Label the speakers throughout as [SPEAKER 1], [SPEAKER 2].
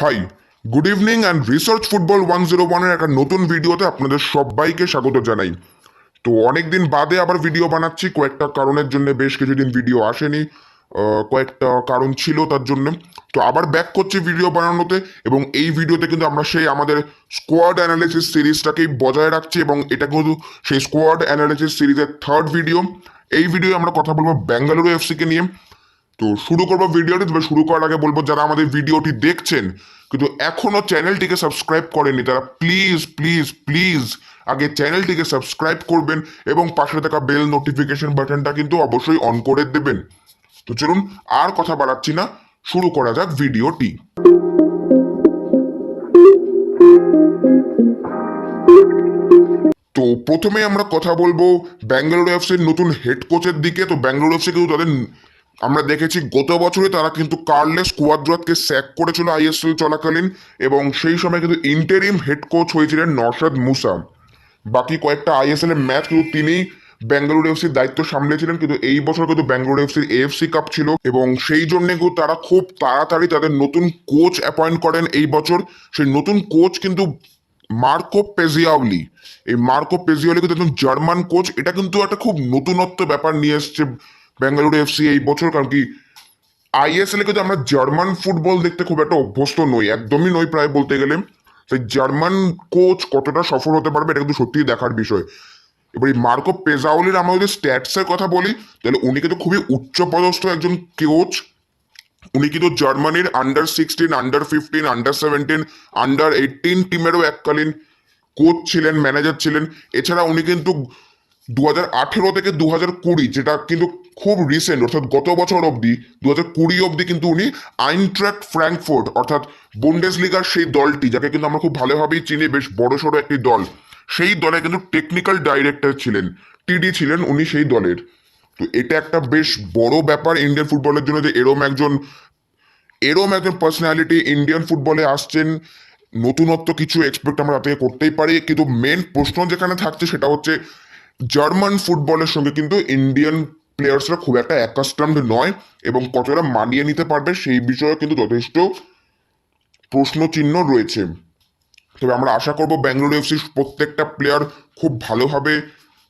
[SPEAKER 1] High, good evening and research football 101-এর একটা নতুন ভিডিওতে আপনাদের সবাইকে স্বাগত জানাই। তো অনেকদিন বাদে আবার ভিডিও বানাচ্ছি, কয়েকটা কারণের জন্য বেশ কিছুদিন ভিডিও আসেনি। কয়েকটা কারণ ছিল তার জন্য। তো আবার ব্যাক করছি ভিডিও বানানোতে, এবং এই ভিডিওতে কিন্তু আমরা সেই আমাদের স্কোয়াড অ্যানালিসিস সিরিজটাকেই বজায় রাখছি, এবং এটা কিন্তু সেই স্কোয়াড অ্যানালিসিস সিরিজের থার্ড ভিডিও। এই ভিডিও আমরা কথা বলবো বেঙ্গালুরু এফসিকে নিয়ে। তো শুরু করবো ভিডিওটি। তবে শুরু করার আগে বলবো, যারা আমাদের ভিডিওটি দেখছেন কিন্তু এখনো চ্যানেলটিকে সাবস্ক্রাইব করেনি, তারা প্লিজ প্লিজ প্লিজ আগে চ্যানেলটিকে সাবস্ক্রাইব করবেন এবং পাশে থাকা বেল নোটিফিকেশন বাটনটা কিন্তু অবশ্যই অন করে দেবেন। তো চলুন আর কথা বাড়াচ্ছি না, শুরু করা যাক ভিডিওটি। তো প্রথমে আমরা কথা বলবো বেঙ্গালুরু এফসির নতুন হেড কোচের দিকে। তো বেঙ্গালুরু এফসি কিন্তু তাদের আমরা দেখেছি গত বছরে তারা কিন্তু কার্লেস কুয়াদ্রাতকে স্যাক করেছিল আইএসএল চলাকালীন, এবং সেই সময় কিন্তু ইন্টারিম হেড কোচ হয়েছিলেন নওশাদ মুসা। বাকি কয়েকটা আইএসএল এর ম্যাচ কিন্তু তিনিই বেঙ্গালুরু এফসির দায়িত্ব সামলেছিলেন। কিন্তু এই বছর কিন্তু বেঙ্গালুরু এফসির এএফসি কাপ ছিল, এবং সেই জন্য কিন্তু তারা খুব তাড়াতাড়ি তাদের নতুন কোচ অ্যাপয়েন্ট করেন এই বছর। সেই নতুন কোচ কিন্তু মার্কো পেজিয়াওলি। এই মার্কো পেজিয়াওলি কিন্তু একজন জার্মান কোচ। এটা কিন্তু একটা খুব নতুনত্ব ব্যাপার নিয়ে এসছে বেঙ্গালুরু এফসি এই বছর। কারণ কি, আইএসএল এ কিন্তু আমরা জার্মান ফুটবল দেখতে খুব একটা অভ্যস্ত নই, একদমই নই প্রায় বলতে গেলে। সেই জার্মান কোচ কতটা সফল হতে পারবে এটা কিন্তু সত্যিই দেখার বিষয়। এবার এই মার্কো পেজাওলির আমরা যদি স্ট্যাটসের কথা বলি, তাহলে উনি কিন্তু খুবই উচ্চপদস্থ একজন কোচ। উনি কিন্তু জার্মানির আন্ডার 16, আন্ডার 15, আন্ডার 17, আন্ডার 18 টিমেরও এককালীন কোচ ছিলেন, ম্যানেজার ছিলেন। এছাড়া উনি কিন্তু 2018 থেকে 2020, যেটা কিন্তু খুব রিসেন্ট, অর্থাৎ গত বছর অবধি 2020 অবধি কিন্তু উনি আইনট্রাক্ট ফ্র্যাঙ্কফুর্ট অর্থাৎ বুন্ডেসলিগার সেই দলটি, যাকে কিন্তু আমরা খুব ভালোভাবেই চিনি, বেশ বড়সড় একটি দল, সেই দলে কিন্তু টেকনিক্যাল ডাইরেক্টর ছিলেন, টিডি ছিলেন উনি সেই দলের। তো এটা একটা বেশ বড় ব্যাপার ইন্ডিয়ান ফুটবলের জন্য, যে এরম একজন পার্সোনালিটি ইন্ডিয়ান ফুটবলে আসছেন। নতুনত্ব কিছু এক্সপেক্ট আমরা তাতে করতেই পারি, কিন্তু মেন প্রশ্ন যেখানে থাকছে সেটা হচ্ছে জার্মান ফুটবলের সঙ্গে কিন্তু ইন্ডিয়ান প্লেয়ার্সরা খুব একটা অ্যাকাস্টমড নয়, এবং কতটা মানিয়ে নিতে পারবে সেই বিষয়ে কিন্তু যথেষ্ট প্রশ্নচিহ্ন রয়েছে। তবে আমরা আশা করব বেঙ্গালুরু এফসির প্রত্যেকটা প্লেয়ার খুব ভালোভাবে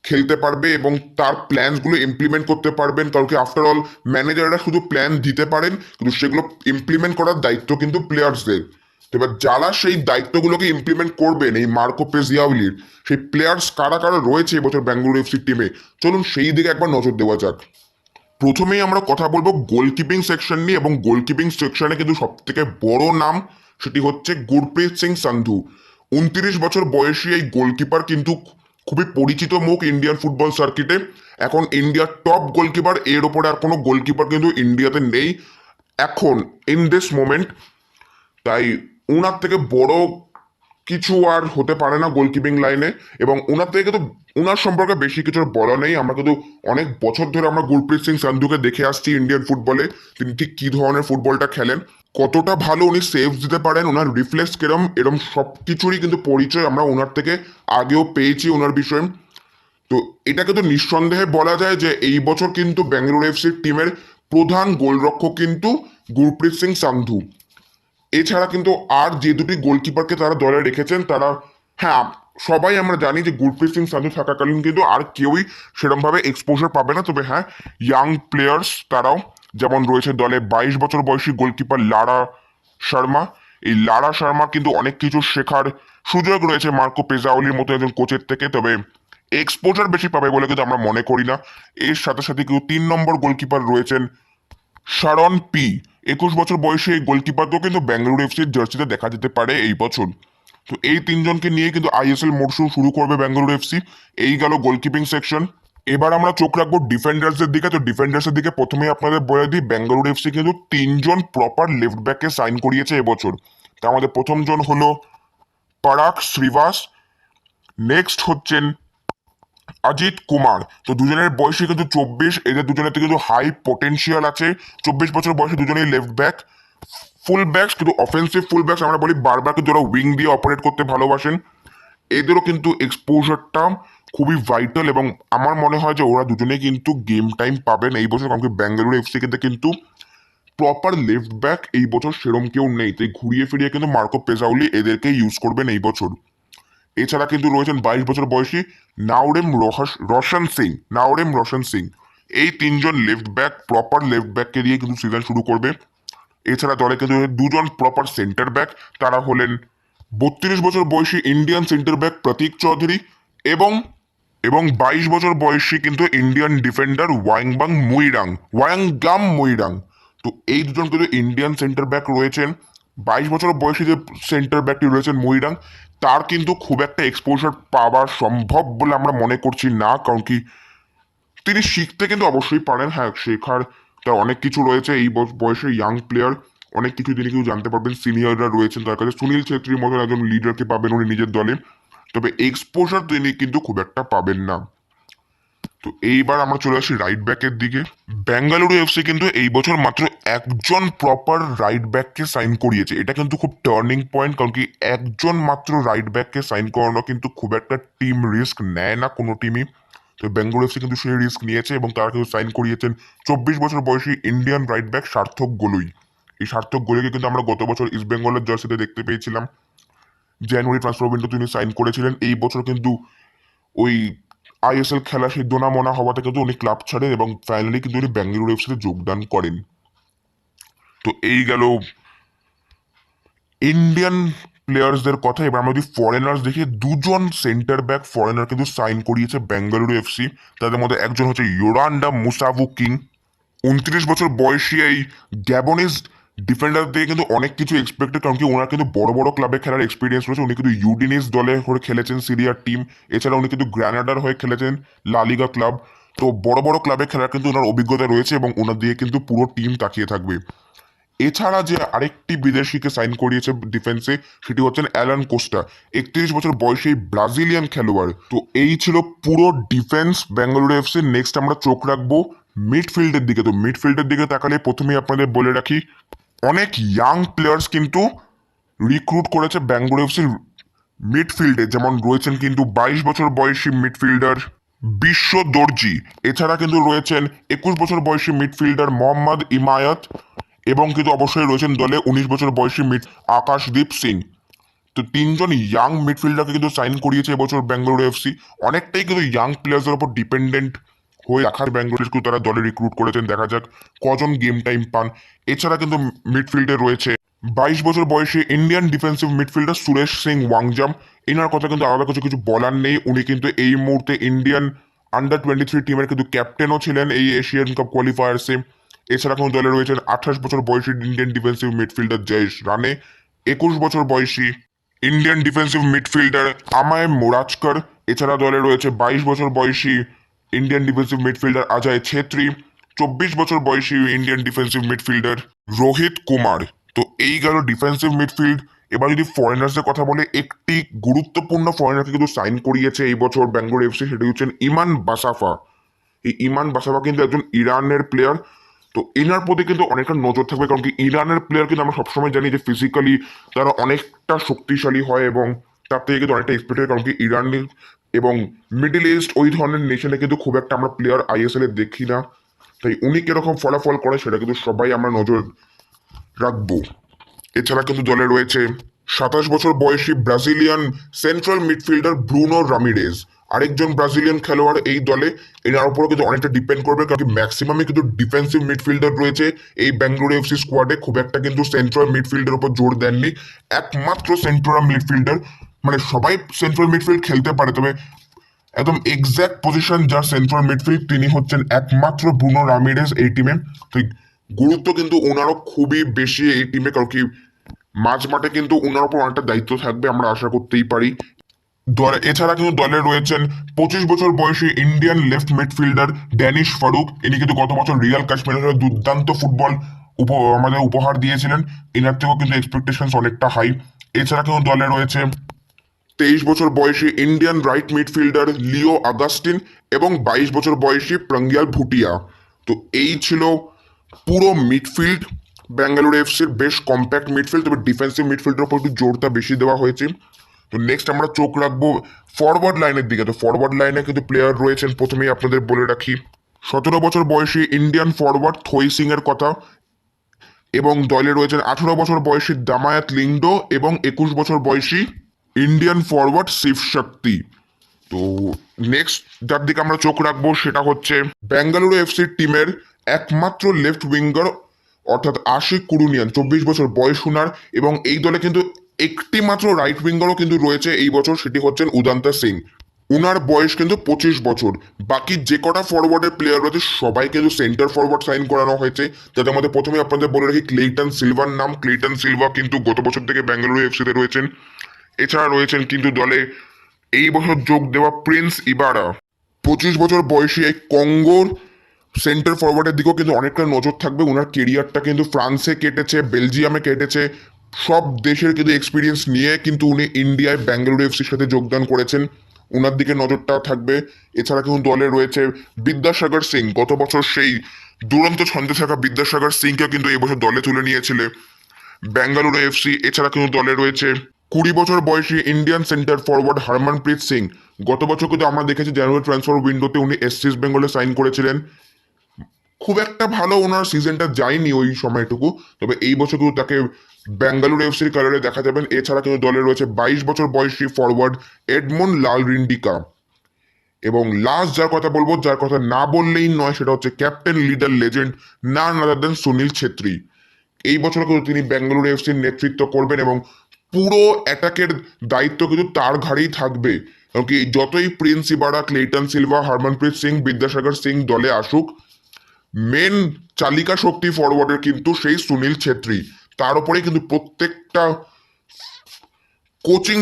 [SPEAKER 1] খেলতে পারবে এবং তার প্ল্যানসগুলো ইমপ্লিমেন্ট করতে পারবেন। কারণ কি, আফটার অল ম্যানেজাররা শুধু প্ল্যান দিতে পারেন, কিন্তু সেগুলো ইমপ্লিমেন্ট করার দায়িত্ব কিন্তু প্লেয়ার্সদের। এবার যারা সেই দায়িত্বগুলোকে ইমপ্লিমেন্ট করবেন এই মার্কো পেজিয়াওলির, সেই প্লেয়ার্স কারা কারা রয়েছে এবছর বেঙ্গালুরু এফসির টিমে, চলুন সেই দিকে একবার নজর দেওয়া যাক। প্রথমেই আমরা কথা বলবো গোলকিপিং সেকশন নিয়ে, এবং গোলকিপিং সেকশনে কিন্তু সব থেকে বড় নাম সেটি হচ্ছে গুরপ্রীত সিং সান্ধু। 29 বছর বয়সী এই গোলকিপার কিন্তু খুবই পরিচিত মুখ ইন্ডিয়ান ফুটবল সার্কিটে। এখন ইন্ডিয়ার টপ গোলকিপার, এর ওপরে আর কোনো গোলকিপার কিন্তু ইন্ডিয়াতে নেই এখন, ইন দিস মোমেন্ট। তাই ওনার থেকে বড় কিছু আর হতে পারে না গোলকিপিং লাইনে, এবং ওনার থেকে কিন্তু ওনার সম্পর্কে বেশি কিছু বলা নেই। আমরা কিন্তু অনেক বছর ধরে আমরা গুরপ্রীত সিং সান্ধুকে দেখে আসছি ইন্ডিয়ান ফুটবলে, তিনি ঠিক কি ধরনের ফুটবলটা খেলেন, কতটা ভালো উনি সেভ দিতে পারেন, ওনার রিফ্লেক্স কিরম, এরম সব কিছুরই কিন্তু পরিচয় আমরা ওনার থেকে আগেও পেয়েছি ওনার বিষয়ে। তো এটা কিন্তু নিঃসন্দেহে বলা যায় যে এই বছর কিন্তু বেঙ্গালুরু এফসির টিমের প্রধান গোলরক্ষক কিন্তু গুরপ্রীত সিং সান্ধু। এছাড়া কিন্তু আর যে দুটি গোলকিপারকে তারা দলে রেখেছেন তারা, হ্যাঁ, সবাই আমরা জানি যে গুরপ্রীত সিং সান্ধু থাকাকালীন কিন্তু আর কেউই সেরকমভাবে এক্সপোজার পাবে না। তবে হ্যাঁ, ইয়াং প্লেয়ার্স তারাও, যেমন রয়েছে দলে 22 বছর বয়সী গোলকিপার লারা শর্মা। এই লারা শর্মা কিন্তু অনেক কিছু শেখার সুযোগ রয়েছে মার্কো পেজাওলির মতো একজন কোচের থেকে, তবে এক্সপোজার বেশি পাবে বলে কিন্তু আমরা মনে করি না। এর সাথে সাথে কিন্তু 3 নম্বর গোলকিপার রয়েছেন শারন পি। 21 বছর বয়সী এই গোলকিপারকেও কিন্তু বেঙ্গালুরু এফসির জার্সিতে দেখা যেতে পারে এই বছর। তো এই তিনজনকে নিয়ে কিন্তু আইএসএল মরশুম শুরু করবে বেঙ্গালুরু এফসি। এই গেল গোলকিপিং সেকশন। এবার আমরা চোখ রাখবো ডিফেন্ডার্সের দিকে। তো ডিফেন্ডার্সের দিকে প্রথমেই আপনাদের বলে দিই, বেঙ্গালুরু এফসি কিন্তু 3জন প্রপার লেফট ব্যাককে সাইন করিয়েছে এবছর। তো আমাদের প্রথমজন হলো পরাগ শ্রীবাস, নেক্সট হচ্ছেন অজিত কুমার। তো দুজনের বয়সে কিন্তু 24, এদের দুজনের থেকে কিন্তু হাই পটেনশিয়াল আছে। 24 বছর বয়সে দুজনেই লেফট ব্যাক, ফুল ব্যাকস, কিন্তু অফেন্সিভ ফুল ব্যাকস আমরা বলি বারবার, কিন্তু ওরা উইং দিয়ে অপারেট করতে ভালোবাসেন। এদেরও কিন্তু এক্সপোজারটা খুবই ভাইটাল, এবং আমার মনে হয় যে ওরা দুজনেই কিন্তু গেম টাইম পাবেন এই বছর। কারণ কি বেঙ্গালুরু এফসি কিন্তু প্রপার লেফট ব্যাক এই বছর সেরম কেউ নেই, তাই ঘুরিয়ে ফিরিয়ে কিন্তু মার্কো পেজাউলি এদেরকে ইউজ করবেন এই বছর। এছাড়া কিন্তু রয়েছেন 22 বছর বয়সী নাওরেম রোশন সিং। এই তিনজন লেফট ব্যাক, প্রপার লেফট ব্যাককে দিয়ে কিন্তু সিজন শুরু করবে। এছাড়া দলে কিন্তু দুজন প্রপার সেন্টার ব্যাক, তারা হলেন 32 বছর বয়সী ইন্ডিয়ান সেন্টার ব্যাক প্রতীক চৌধুরী এবং এবং 22 বছর বয়সী কিন্তু ইন্ডিয়ান ডিফেন্ডার ওয়াংগাম মুইরাং। তো এই দুজন কিন্তু ইন্ডিয়ান সেন্টার ব্যাক রয়েছেন। 22 বছর বয়সী যে সেন্টার ব্যাকটি রয়েছেন মুইরাং, তার কিন্তু খুব একটা এক্সপোজার পাওয়া সম্ভব বলে আমরা মনে করছি না, কারণ কি তিনি শিখতে কিন্তু অবশ্যই পারেন। হ্যাঁ, শেখার তার অনেক কিছু রয়েছে, এই বয়সে ইয়াং প্লেয়ার, অনেক কিছু তিনি কিন্তু জানতে পারবেন। সিনিয়ররা রয়েছেন তার কাছে, সুনীল ছেত্রীর মতন একজন লিডারকে পাবেন উনি নিজের দলে, তবে এক্সপোজার তিনি কিন্তু খুব একটা পাবেন না। তো এইবার আমরা চলে আসি রাইট ব্যাকের দিকে। বেঙ্গালুরু এফসি কিন্তু এই বছর মাত্র একজন প্রপার রাইট ব্যাককে সাইন করিয়েছে। এটা কিন্তু খুব টার্নিং পয়েন্ট, কারণ কি একজন মাত্র রাইট ব্যাককে সাইন করানো কিন্তু খুব একটা টিম রিস্ক নেয় না কোনো টিমই। তো বেঙ্গালুরু এফসি কিন্তু সেই রিস্ক নিয়েছে এবং তারা কিন্তু সাইন করিয়েছেন 24 বছর বয়সী ইন্ডিয়ান রাইট ব্যাক সার্থক গোলই। এই সার্থক গোলইকে কিন্তু আমরা গত বছর ইস্ট বেঙ্গলের জার্সিতে দেখতে পেয়েছিলাম। জানুয়ারি ট্রান্সফার উইন্ডো তিনি সাইন করেছিলেন। এই বছর কিন্তু ওই আইএসএল খেলা সিদ্ধ না মনা হওয়াতে কিন্তু উনি ক্লাব ছাড়েন এবং ফাইনালি কিন্তু উনি বেঙ্গালুরু এফসিতে যোগদান করেন। তো এই গেল ইন্ডিয়ান প্লেয়ার্সদের কথা। এবার আমরা যদি ফরেনার্স দেখি, দুজন সেন্টার ব্যাক ফরেনার কিন্তু সাইন করিয়েছে বেঙ্গালুরু এফসি। তাদের মধ্যে একজন হচ্ছে ইয়োরান্ডা মুসাভু কিং। 29 বছর বয়সী এই গ্যাবনিজ ডিফেন্ডার দিয়ে কিন্তু অনেক কিছু এক্সপেক্টেড, কারণ কি ওনার কিন্তু বড় বড় ক্লাবে খেলার এক্সপিরিয়েন্স রয়েছে। উনি কিন্তু ইউডিনিস দলে হয়ে খেলেছেন, সিরিয়ার টিম। এছাড়া উনি কিন্তু গ্রানাডার হয়ে খেলেছেন, লালিগা ক্লাব। তো বড় বড় ক্লাবে খেলার কিন্তু ওনার অভিজ্ঞতা রয়েছে এবং ওনার দিয়ে কিন্তু পুরো টিম তাকিয়ে থাকবে। এছাড়া যে আরেকটি বিদেশিকে সাইন করিয়েছে ডিফেন্সে, সেটি হচ্ছেন অ্যালান কোস্টা। 31 বছর বয়সী ব্রাজিলিয়ান খেলোয়াড়। তো এই ছিল পুরো ডিফেন্স বেঙ্গালুরু এফসি। নেক্সট আমরা চোখ রাখবো মিডফিল্ডের দিকে। তো মিডফিল্ডের দিকে তাকালে প্রথমেই আপনাদের বলে রাখি, অনেক ইয়াং প্লেয়ার্স কিন্তু রিক্রুট করেছে বেঙ্গালুরু এফসির মিডফিল্ডে। যেমন রয়েছেন কিন্তু 22 বছর বয়সী মিডফিল্ডার বিশ্ব দর্জি। এছাড়া কিন্তু রয়েছেন 21 বছর বয়সী মিডফিল্ডার মোহাম্মদ ইমায়াত এবং কিন্তু অবশ্যই রয়েছেন দলে 19 বছর বয়সী আকাশদীপ সিং। তো তিনজন ইয়াং মিডফিল্ডারকে কিন্তু সাইন করিয়েছে এবছর বেঙ্গালুরু এফসি। অনেকটাই কিন্তু ইয়াং প্লেয়ার্সের উপর ডিপেন্ডেন্ট হয়ে রাখার বেঙ্গালুরু তারা দলে রিক্রুট করেছেন। দেখা যাক কজন গেম টাইম পান। এছাড়া কিন্তু মিডফিল্ডে রয়েছে 22 বছর বয়সী Indian defensive midfielder Suresh Singh Wangjam. এনার কথা কিন্তু আলাদা কিছু বলার নেই। উনি কিন্তু এই মুহূর্তে ইন্ডিয়ান আন্ডার 23 টিমের কিন্তু ক্যাপ্টেনও ছিলেন এই এশিয়ান কাপ কোয়ালিফায়ার্সে। এছাড়া কোনো দলে রয়েছেন 28 বছর বয়সী ইন্ডিয়ান ডিফেন্সিভ মিডফিল্ডার জয়েশ রানে, 21 বছর বয়সী ইন্ডিয়ান ডিফেন্সিভ মিডফিল্ডার আমায় মোরাজকর। এছাড়া দলে রয়েছে 22 বছর বয়সী Indian defensive midfielder Ajay Chhetri, 24 বছর বয়সী Indian defensive midfielder Rohit Kumar. তো এই গেল ডিফেন্সিভ মিডফিল্ড। এবার যদি ফরেনার্সের কথা বলে, একটি গুরুত্বপূর্ণ ফরেনারকে কিন্তু সাইন করিয়েছে এই বছর বেঙ্গালুরু এফসি, সেটি হচ্ছেন ইমান বাসাফা। এই ইমান বাসাফা কিন্তু একজন ইরানের প্লেয়ার। তো এনার প্রতি কিন্তু অনেকটা নজর থাকবে, কারণ কি ইরানের প্লেয়ার কিন্তু আমরা সবসময় জানি যে ফিজিক্যালি তারা অনেকটা শক্তিশালী হয় এবং তার থেকে কিন্তু অনেকটা এক্সপেক্টেড, কারণ কি ইরানের এবং মিডল ইস্ট ওই ধরনের নেশনে কিন্তু খুব একটা আমরা প্লেয়ার আইএসএল এ দেখি না। তাই উনি কিরকম ফলাফল করে সেটা কিন্তু সবাই আমরা নজর রাখবো। এছাড়া কিন্তু দলে রয়েছে 27 বছর বয়সী Brazilian central midfielder Bruno Ramirez, আরেকজন ব্রাজিলিয়ান খেলোয়াড় এই দলে। এনার উপরও কিন্তু অনেকটা ডিপেন্ড করবে, কারণ ম্যাক্সিমামই কিন্তু ডিফেন্সিভ মিডফিল্ডার রয়েছে এই বেঙ্গালুরু এফসি স্কোয়াডে। খুব একটা কিন্তু সেন্ট্রাল মিডফিল্ডের উপর জোর দেননি। একমাত্র সেন্ট্রাল মিডফিল্ডার, মানে সবাই সেন্ট্রাল মিডফিল্ড খেলতে পারে, তবে একদম এক্স্যাক্ট পজিশন যার সেন্ট্রাল মিডফিল্ড তিনি হচ্ছেন একমাত্র ব্রুনো রামিরেজ এই টিমে। তো গুরুত্ব কিন্তু ওনারও খুবই বেশি এই টিমে, কারণ কি মাঝ মাঠে কিন্তু ওনার উপর অনেকটা দায়িত্ব থাকবে, আমরা আশা করতেই পারি। এছাড়া কিন্তু দলে রয়েছেন 25 বছর বয়সী Indian left midfielder Danish Farooq. ইনি কিন্তু গত বছর রিয়াল কাশ্মীরের দুর্দান্ত ফুটবল আমাদের উপহার দিয়েছিলেন। এনার থেকেও কিন্তু এক্সপেকটেশন অনেকটা হাই। এছাড়া কিন্তু দলে রয়েছে 23 বছর বয়সী ইন্ডিয়ান রাইট মিডফিল্ডার লিও আগাস্টিন এবং 22 বছর বয়সী প্রঙ্গিয়াল ভুটিয়া। তো এই ছিল পুরো মিডফিল্ড বেঙ্গালুরু এফসির। বেশ কম্প্যাক্ট মিডফিল্ড, তবে ডিফেন্সিভ মিডফিল্ডের উপর একটু জোরটা বেশি দেওয়া হয়েছে। তো নেক্সট আমরা চোখ রাখবো ফরওয়ার্ড লাইনের দিকে। তো ফরওয়ার্ড লাইনে কিন্তু প্লেয়ার রয়েছেন, প্রথমেই আপনাদের বলে রাখি 17 বছর বয়সী ইন্ডিয়ান ফরওয়ার্ড থই সিং এর কথা। এবং দলে রয়েছেন 18 বছর বয়সী দামায়াত লিংডো এবং 21 বছর বয়সী ইন্ডিয়ান ফরওয়ার্ড শিব শক্তি। তো নেক্সট যার দিকে আমরা চোখ রাখবো সেটা হচ্ছে বেঙ্গালুরু এফসির টিমের একমাত্র লেফট উইঙ্গার অর্থাৎ আশিক কুরুনিয়ান, 24 বছর বয়স উনার, এবং এই দলে কিন্তু একটি মাত্র রাইট উইঙ্গারও কিন্তু রয়েছে এই বছর, সেটি হচ্ছেন উদান্ত সিং। উনার বয়স কিন্তু 25 বছর। বাকি যে কটা ফরওয়ার্ডের প্লেয়ার রয়েছে সবাই কিন্তু সেন্টার ফরওয়ার্ড সাইন করানো হয়েছে, যাদের মধ্যে প্রথমে আপনাদের বলে রাখি ক্লেইটন সিলভার নাম। ক্লেইটন সিলভা কিন্তু গত বছর থেকে বেঙ্গালুরু এফসিতে রয়েছেন। এছাড়া রয়েছেন কিন্তু দলে এই বছর যোগ দেওয়া প্রিন্স ইবারা। 25 বছর বয়সী এই কঙ্গোর সেন্টার ফরওয়ার্ডের দিকেও কিন্তু অনেকটা নজর থাকবে। ওনার কেরিয়ারটা কিন্তু ফ্রান্সে কেটেছে, বেলজিয়ামে কেটেছে, সব দেশের কিন্তু এক্সপিরিয়েন্স নিয়ে কিন্তু উনি ইন্ডিয়ায় বেঙ্গালুরু এফসির সাথে যোগদান করেছেন। ওনার দিকে নজরটা থাকবে। এছাড়া কিন্তু দলে রয়েছে বিদ্যাসাগর সিং। গত বছর সেই দুরন্ত ছন্দে থাকা বিদ্যাসাগর সিংকে কিন্তু এবছর দলে তুলে নিয়েছিলে বেঙ্গালুরু এফসি। এছাড়া কিন্তু দলে রয়েছে 20 বছর বয়সী Indian centre forward Harmanpreet Singh. গত বছর কিন্তু আমরা দেখেছি জানুয়ারি ট্রান্সফার উইন্ডোতে উনি এসসিস বেঙ্গলে সাইন করেছিলেন। খুব একটা ভালো ওনার সিজনটা যায়নি ওই সময়টুকু, তবে এই বছর কিন্তু তাকে বেঙ্গালুরু এফসির কালারে দেখা যাবেন। এছাড়া কিন্তু দলে রয়েছে 22 বছর বয়সী ফরওয়ার্ড এডমন্ড লাল রিন্ডিকা। এবং লাস্ট যার কথা বলবো, যার কথা না বললেই নয়, সেটা হচ্ছে ক্যাপ্টেন লিডার লেজেন্ড না আদার দেন সুনীল ছেত্রী। এই বছর কিন্তু তিনি বেঙ্গালুরু এফসির নেতৃত্ব করবেন এবং পুরো অ্যাটাকের দায়িত্ব কিন্তু তার ঘাড়েই থাকবে। কারণ কি যতই Prince Ibara, Clayton Silva, Harmanpreet Singh, Bidyasagar Singh দলে আসুক, মেন চালিকা শক্তি ফরওয়ার্ডের কিন্তু সেই সুনীল ছেত্রী। তার উপরেই কিন্তু প্রত্যেকটা কোচিং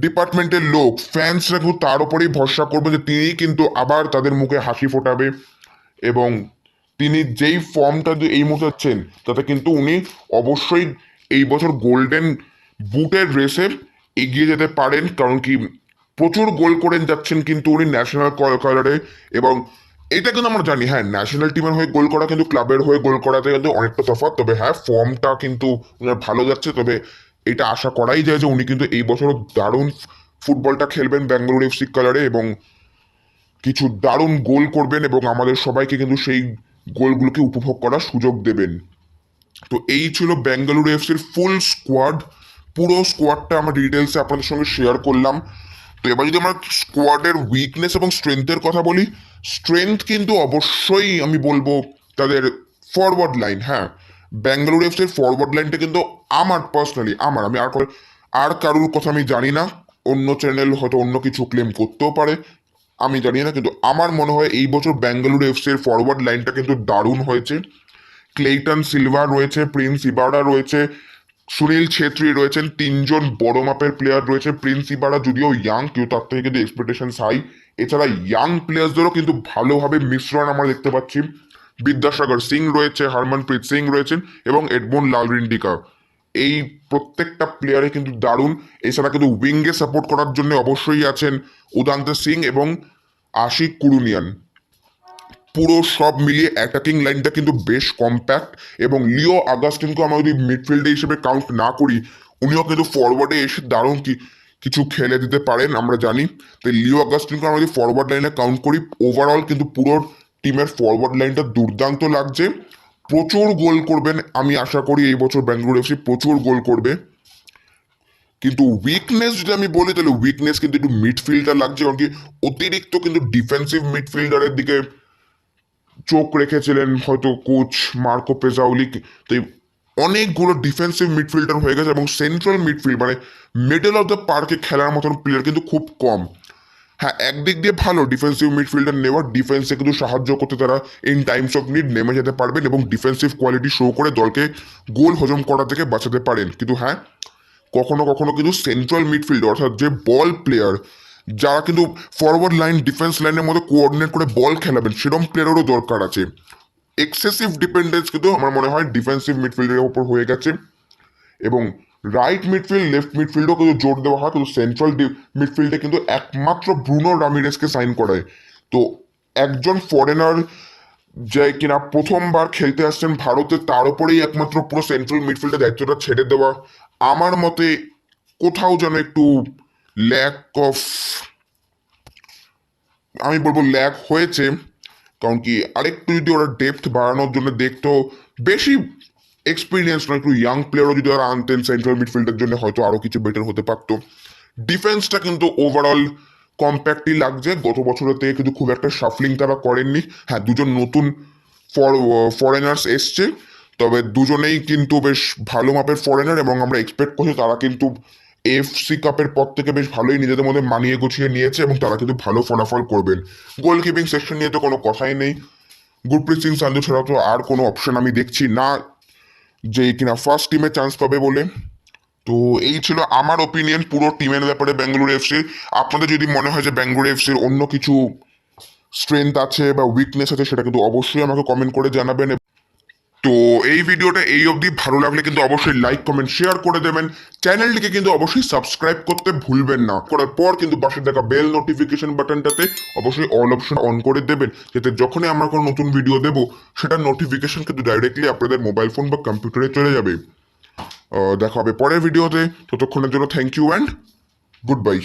[SPEAKER 1] ডিপার্টমেন্টের লোক, ফ্যান্সরা কিন্তু তার উপরেই ভরসা করবে যে তিনি কিন্তু আবার তাদের মুখে হাসি ফোটাবে। এবং তিনি যেই ফর্মটা এই মুহূর্তে হচ্ছেন তাতে কিন্তু উনি অবশ্যই এই বছর গোল্ডেন বুটের রেসে এগিয়ে যেতে পারেন। কারণ কি প্রচুর গোল করে যাচ্ছেন কিন্তু উনি ন্যাশনাল কালারে। এবং এটা কিন্তু আমরা জানি, হ্যাঁ, ন্যাশনাল টিমের হয়ে গোল করা কিন্তু ক্লাবের হয়ে গোল করাতে কিন্তু অনেকটা তফাৎ। তবে হ্যাঁ, ফর্মটা কিন্তু উনার ভালো যাচ্ছে। তবে এটা আশা করাই যায় যে উনি কিন্তু এই বছরও দারুণ ফুটবলটা খেলবেন বেঙ্গালুরু এফসি কালারে এবং কিছু দারুণ গোল করবেন এবং আমাদের সবাইকে কিন্তু সেই গোলগুলোকে উপভোগ করার সুযোগ দেবেন। তো এই ছিল বেঙ্গালুরু এফসির ফুল স্কোয়াড। পুরো স্কোয়াডটা আমরা ডিটেলসে আপনাদের সঙ্গে শেয়ার করলাম। তো এবার যদি আমরা স্কোয়াডের উইকনেস এবং স্ট্রেংথের কথা বলি, স্ট্রেংথ কিন্তু অবশ্যই আমি বলবো তাদের ফরওয়ার্ড লাইন। হ্যাঁ, বেঙ্গালুরু এফসির ফরওয়ার্ড লাইনটা কিন্তু আমার পার্সোনালি, আমি আর কারোর কথা আমি জানি না, অন্য চ্যানেল হয়তো অন্য কিছু ক্লেম করতেও পারে, আমি জানি না, কিন্তু আমার মনে হয় এই বছর বেঙ্গালুরু এফসির ফরওয়ার্ড লাইনটা কিন্তু দারুণ হয়েছে। ক্লেইটন সিলভা রয়েছে, প্রিন্স ইবারা রয়েছে, সুনীল ছেত্রী রয়েছেন, তিনজন বড় মাপের প্লেয়ার রয়েছে। প্রিন্স ইবারা যদিও ইয়াং, কেউ তার থেকে কিন্তু এক্সপেকটেশন হাই। এছাড়া ইয়াং প্লেয়ার্সদেরও কিন্তু ভালোভাবে মিশ্রণ আমরা দেখতে পাচ্ছি। বিদ্যাসাগর সিং রয়েছে, হরমনপ্রীত সিং রয়েছেন এবং এডমন্ড লাল রিন্ডিকা। এই প্রত্যেকটা প্লেয়ারে কিন্তু দারুণ। এছাড়া কিন্তু উইঙ্গে সাপোর্ট করার জন্য অবশ্যই আছেন উদান্ত সিং এবং আশিক কুরুনিয়ান। পুরো সব মিলিয়ে অ্যাটাকিং লাইনটা কিন্তু বেশ কম্প্যাক্ট। এবং লিও আগাস্টিনকে আমরা যদি মিডফিল্ডে হিসেবে কাউন্ট না করি, উনিও কিন্তু ফরওয়ার্ডে এসে দারুণ কিছু খেলে দিতে পারেন আমরা জানি। তাই লিও আগাস্টিনকে আমরা যদি ফরওয়ার্ড লাইনে কাউন্ট করি, ওভারঅল কিন্তু পুরো টিমের ফরওয়ার্ড লাইনটা দুর্দান্ত লাগছে। প্রচুর গোল করবেন আমি আশা করি এই বছর বেঙ্গালুরু এফসি, প্রচুর গোল করবে। কিন্তু উইকনেস যদি আমি বলি, তাহলে উইকনেস কিন্তু একটু মিডফিল্ডার লাগছে। কারণ কি অতিরিক্ত কিন্তু ডিফেন্সিভ মিডফিল্ডারের দিকে চোখ রেখেছিলেন হয়তো কোচ মার্কো পেজাউলি। তো অনেকগুলো ডিফেন্সিভ মিডফিল্ডার হয়ে গেছে এবং সেন্ট্রাল মিডফিল্ড মানে মিডল অফ দ্য পার্কে খেলার মতন প্লেয়ার কিন্তু খুব কম। হ্যাঁ, একদিক দিয়ে ভালো ডিফেন্সিভ মিডফিল্ডার নেওয়ার, ডিফেন্সে কিন্তু সাহায্য করতে তারা ইন টাইমস অফ নিড নেমে যেতে পারবেন এবং ডিফেন্সিভ কোয়ালিটি শো করে দলকে গোল হজম করা থেকে বাঁচাতে পারেন। কিন্তু হ্যাঁ, কখনো কখনো কিন্তু সেন্ট্রাল মিডফিল্ড অর্থাৎ যে বল প্লেয়ার, যারা কিন্তু ফরওয়ার্ড লাইন ডিফেন্স লাইনের মধ্যে কোঅর্ডিনেট করে বল খেলাবেন, সেরকম প্লেয়ারেরও দরকার আছে। এক্সেসিভ ডিপেন্ডেন্স কিন্তু আমার মনে হয় ডিফেন্সিভ মিডফিল্ডের ওপর হয়ে গেছে। এবং রাইট মিডফিল্ড, লেফট মিডফিল্ডও কিন্তু জোর দেওয়া হয়, কিন্তু সেন্ট্রাল মিডফিল্ডে কিন্তু একমাত্র ব্রুনো রামিরেসকে সাইন করায়। তো একজন ফরেনার যে কিনা প্রথমবার খেলতে আসছেন ভারতে, তার উপরেই একমাত্র পুরো সেন্ট্রাল মিডফিল্ডের দায়িত্বটা ছেড়ে দেওয়া আমার মতে কোথাও যেন একটু ল্যাক অফ, আমি বলবো ল্যাক হয়েছে। কারণ কি আরেকটু যদি ওরা ডেপথ বাড়ানোর জন্য দেখতো, বেশি এক্সপিরিয়েন্স নয়, একটু ইয়াং প্লেয়ারও যদি ওরা আনতেন সেন্ট্রাল মিডফিল্ডের জন্য হয়তো আরো কিছু বেটার হতে পারতো। ডিফেন্সটা কিন্তু ওভারঅল কম্প্যাক্টই লাগছে, গত বছরের থেকে কিন্তু খুব একটা শাফলিং তারা করেননি। হ্যাঁ, দুজন নতুন ফরেনার্স এসছে, তবে দুজনেই কিন্তু বেশ ভালো মাপের ফরেনার এবং আমরা এক্সপেক্ট করছি তারা কিন্তু এফসি কাপের পর থেকে বেশ ভালোই নিজেদের মধ্যে মানিয়ে গুছিয়ে নিয়েছে এবং তারা কিন্তু ভালো ফলাফল করবেন। গোলকিপিং সেকশন নিয়ে তো কোনো কথাই নেই, গুরপ্রীত সিং সান্ধু ছাড়া তো আর কোনো অপশন আমি দেখছি না যে কিনা ফার্স্ট টিমে চান্স পাবে বলে। তো এই ছিল আমার ওপিনিয়ন পুরো টিমের ব্যাপারে বেঙ্গালুরু এফসির। আপনাদের যদি মনে হয় যে বেঙ্গালুরু এফসির অন্য কিছু স্ট্রেংথ আছে বা উইকনেস আছে, সেটা কিন্তু অবশ্যই আমাকে কমেন্ট করে জানাবেন। তো এই ভিডিওটা এই অবধি ভালো লাগলে কিন্তু অবশ্যই লাইক কমেন্ট শেয়ার করে দেবেন। চ্যানেলটিকে কিন্তু অবশ্যই সাবস্ক্রাইব করতে ভুলবেন না। করার পর কিন্তু পাশে দেখা বেল নোটিফিকেশন বাটনটাতে অবশ্যই অল অপশন অন করে দেবেন, যাতে যখনই আমরা কোনো নতুন ভিডিও দেবো সেটার নোটিফিকেশন কিন্তু ডাইরেক্টলি আপনাদের মোবাইল ফোন বা কম্পিউটারে চলে যাবে। দেখা হবে পরের ভিডিওতে, ততক্ষণের জন্য thank you and good bye.